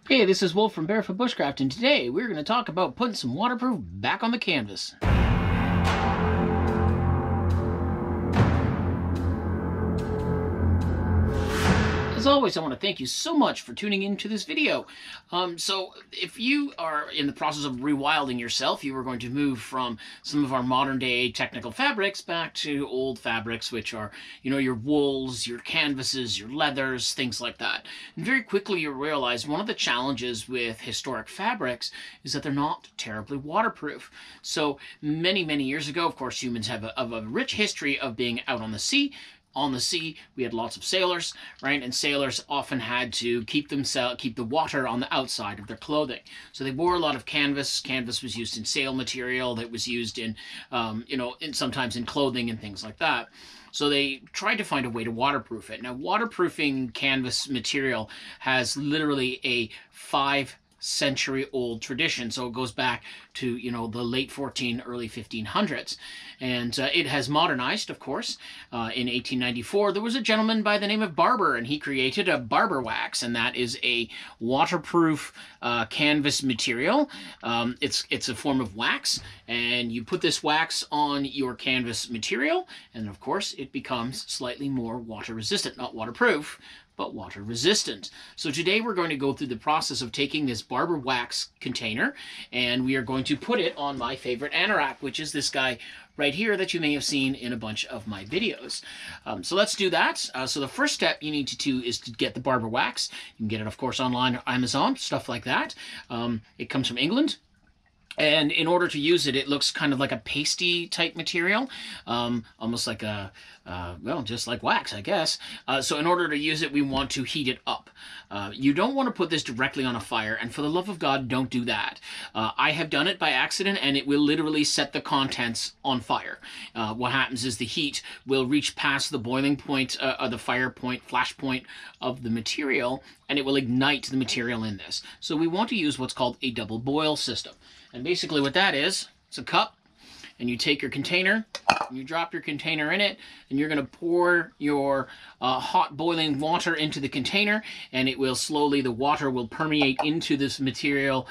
Hey, this is Wolf from Barefoot Bushcraft, and today we're going to talk about putting some waterproof back on the canvas. As always, I want to thank you so much for tuning into this video. So if you are in the process of rewilding yourself, you are going to move from some of our modern day technical fabrics back to old fabrics, which are, your wools, your canvases, your leathers, things like that. And very quickly you'll realize one of the challenges with historic fabrics is that they're not terribly waterproof. So many, many years ago, of course, humans have a rich history of being out on the sea. On the sea, we had lots of sailors, right? And sailors often had to keep the water on the outside of their clothing. So they wore a lot of canvas. Canvas was used in sail material that was used in, sometimes in clothing and things like that. So they tried to find a way to waterproof it. Now, waterproofing canvas material has literally a 5-century-old tradition, so it goes back to the late early 1500s, and it has modernized, of course. In 1894 there was a gentleman by the name of Barbour, and he created a Barbour Wax, and that is a waterproof canvas material. It's a form of wax, and you put this wax on your canvas material, and of course it becomes slightly more water resistant, not waterproof, but water resistant. So today we're going to go through the process of taking this Barbour Wax container, and we are going to put it on my favorite anorak, which is this guy right here that you may have seen in a bunch of my videos. So let's do that. So the first step you need to do is to get the Barbour Wax. You can get it, of course, online or Amazon, stuff like that. It comes from England. And in order to use it, it looks kind of like a pasty type material, almost like just like wax, I guess. So in order to use it, we want to heat it up. You don't want to put this directly on a fire, and for the love of God, don't do that. I have done it by accident, and it will literally set the contents on fire. What happens is the heat will reach past the boiling point, the fire point, flash point of the material, and it will ignite the material in this. So we want to use what's called a double boil system. And basically what that is, it's a cup, and you take your container, and you drop your container in it, and you're going to pour your hot boiling water into the container, and it will slowly, the water will permeate into this material,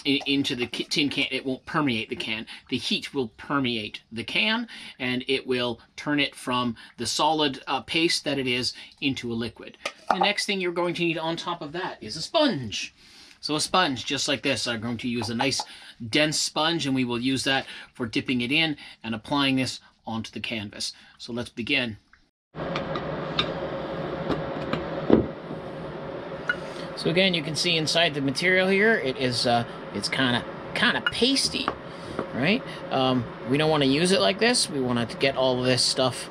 into the tin can. It won't permeate the can. The heat will permeate the can, and it will turn it from the solid paste that it is into a liquid. The next thing you're going to need on top of that is a sponge. So a sponge, just like this. I'm going to use a nice dense sponge, and we will use that for dipping it in and applying this onto the canvas. So let's begin. So again, you can see inside the material here, it is it's kind of pasty, right? We don't want to use it like this. We want to get all of this stuff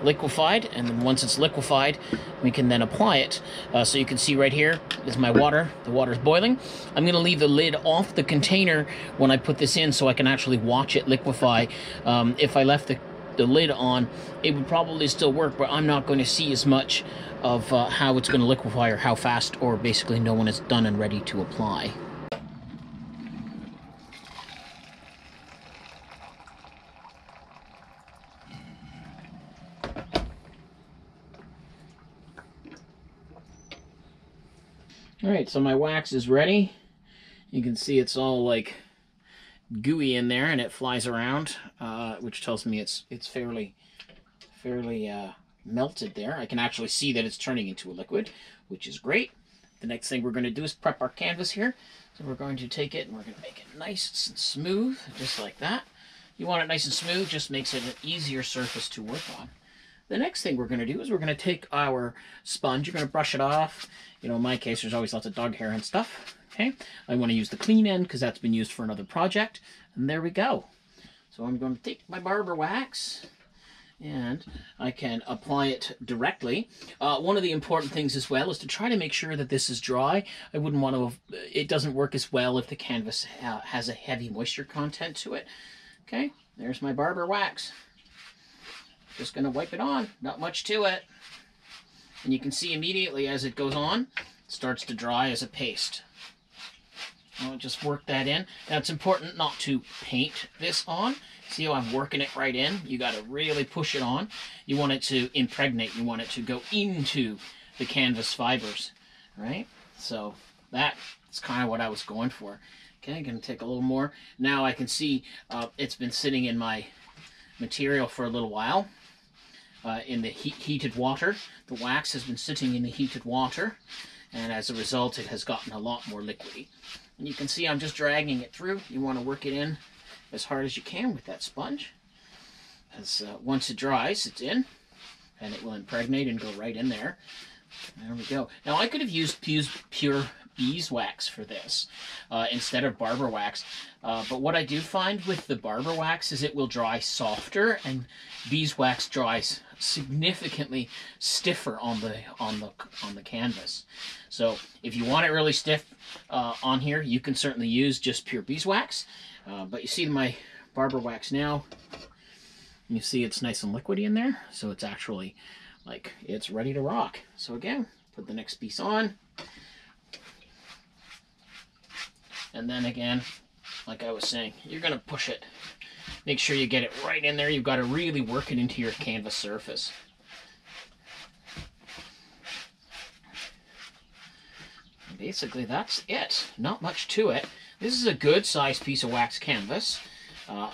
liquefied, and then once it's liquefied, we can then apply it. So you can see right here is my water. The water's boiling. I'm going to leave the lid off the container when I put this in so I can actually watch it liquefy. If I left the lid on, it would probably still work, but I'm not going to see as much of how it's going to liquefy or how fast, or basically know when it's done and ready to apply. Alright, so my wax is ready. You can see it's all like gooey in there, and it flies around, which tells me it's fairly melted there. I can actually see that it's turning into a liquid, which is great. The next thing we're going to do is prep our canvas here. So we're going to take it and we're going to make it nice and smooth, just like that. You want it nice and smooth, just makes it an easier surface to work on. The next thing we're going to do is we're going to take our sponge. You're going to brush it off. In my case, there's always lots of dog hair and stuff. Okay, I want to use the clean end because that's been used for another project. And there we go. So I'm going to take my Barbour Wax, and I can apply it directly. One of the important things as well is to try to make sure that this is dry. I wouldn't want to, it doesn't work as well if the canvas has a heavy moisture content to it. Okay, there's my Barbour Wax. Just going to wipe it on, not much to it. And you can see immediately as it goes on, it starts to dry as a paste. I'll just work that in. Now it's important not to paint this on. See how I'm working it right in? You got to really push it on. You want it to impregnate. You want it to go into the canvas fibers, right? So that's kind of what I was going for. Okay, I'm going to take a little more. Now I can see it's been sitting in my material for a little while in the heated water. The wax has been sitting in the heated water, and as a result it has gotten a lot more liquidy. And you can see I'm just dragging it through. You want to work it in as hard as you can with that sponge, because once it dries, it's in, and it will impregnate and go right in there. There we go. Now I could have used pure beeswax for this instead of Barbour wax, but what I do find with the Barbour wax is it will dry softer, and beeswax dries significantly stiffer on the canvas. So if you want it really stiff on here, you can certainly use just pure beeswax. But you see my Barbour wax now, you see it's nice and liquidy in there, so it's actually like it's ready to rock. So again, put the next piece on, and then again, like I was saying, you're gonna push it. Make sure you get it right in there. You've got to really work it into your canvas surface. And basically that's it. Not much to it. This is a good sized piece of wax canvas.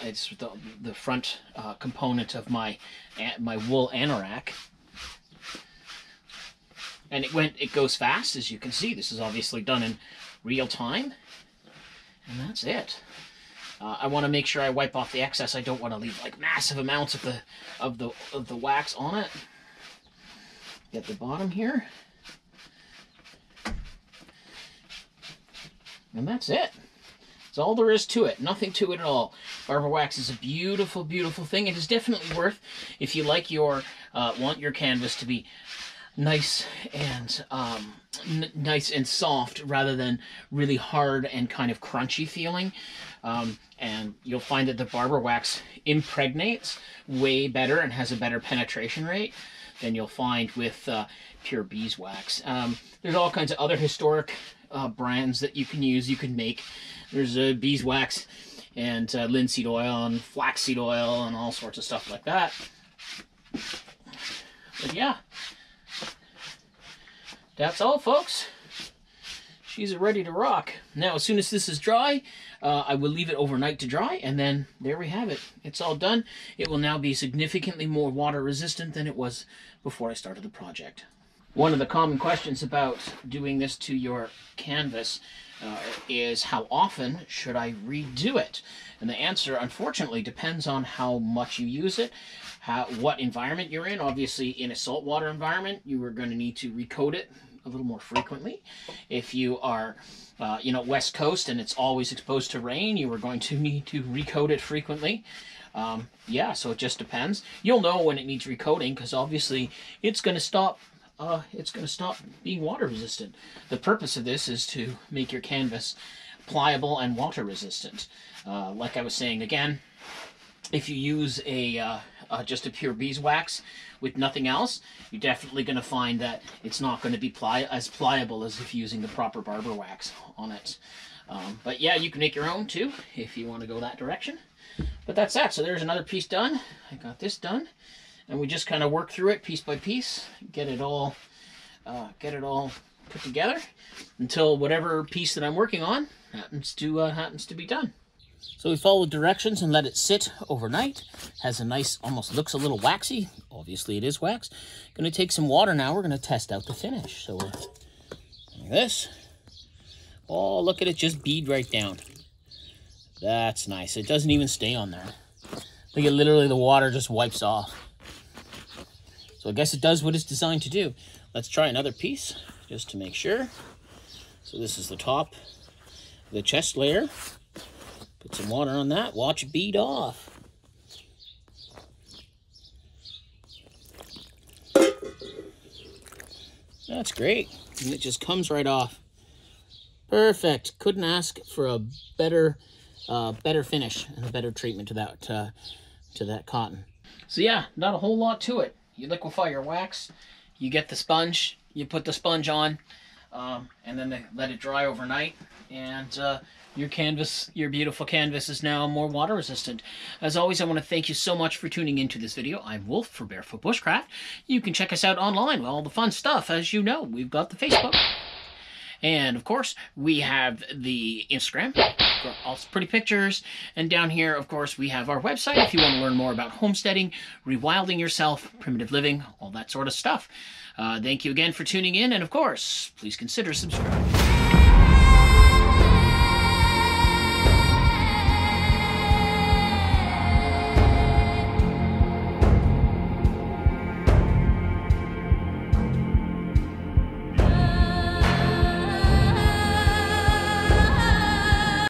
It's the front component of my wool anorak. And it goes fast, as you can see. This is obviously done in real time. And that's it. I want to make sure I wipe off the excess. I don't want to leave like massive amounts of the wax on it. Get the bottom here. And that's it. That's all there is to it. Nothing to it at all. Barbour wax is a beautiful, beautiful thing. It is definitely worth, if you like want your canvas to be nice and nice and soft rather than really hard and kind of crunchy feeling. And you'll find that the Barbour wax impregnates way better and has a better penetration rate than you'll find with pure beeswax. There's all kinds of other historic brands that you can use, you can make. There's beeswax and linseed oil and flaxseed oil and all sorts of stuff like that. But yeah, that's all, folks. She's ready to rock. Now, as soon as this is dry, I will leave it overnight to dry, and then there we have it. It's all done. It will now be significantly more water resistant than it was before I started the project. One of the common questions about doing this to your canvas is how often should I redo it? And the answer, unfortunately, depends on how much you use it, what environment you're in. Obviously, in a saltwater environment, you are going to need to recoat it a little more frequently. If you are, West Coast and it's always exposed to rain, you are going to need to recoat it frequently. Yeah, so it just depends. You'll know when it needs recoating because obviously it's going to stop. Being water resistant. The purpose of this is to make your canvas pliable and water resistant. Like I was saying again, if you use just a pure beeswax with nothing else, you're definitely going to find that it's not going to be as pliable as if using the proper Barbour wax on it. But yeah, you can make your own too if you want to go that direction. But that's that. So there's another piece done. I got this done. And we just kind of work through it piece by piece, get it all put together until whatever piece that I'm working on happens to be done. So we followed directions and let it sit overnight. Has a nice, almost looks a little waxy. Obviously it is wax. Going to take some water now. We're going to test out the finish. So we're like this. Oh, look at it just bead right down. That's nice. It doesn't even stay on there. Look at literally the water just wipes off. So I guess it does what it's designed to do. Let's try another piece just to make sure. So this is the top, the chest layer. Put some water on that. Watch it bead off. That's great. And it just comes right off. Perfect. Couldn't ask for a better finish and a better treatment to that cotton. So yeah, not a whole lot to it. You liquefy your wax, you get the sponge, you put the sponge on, and then let it dry overnight, and your canvas, your beautiful canvas, is now more water resistant. As always, I want to thank you so much for tuning into this video. I'm Wolf for Barefoot Bushcraft. You can check us out online with all the fun stuff. As you know, we've got the Facebook. And of course, we have the Instagram, got all pretty pictures. And down here, of course, we have our website if you want to learn more about homesteading, rewilding yourself, primitive living, all that sort of stuff. Thank you again for tuning in. And of course, please consider subscribing.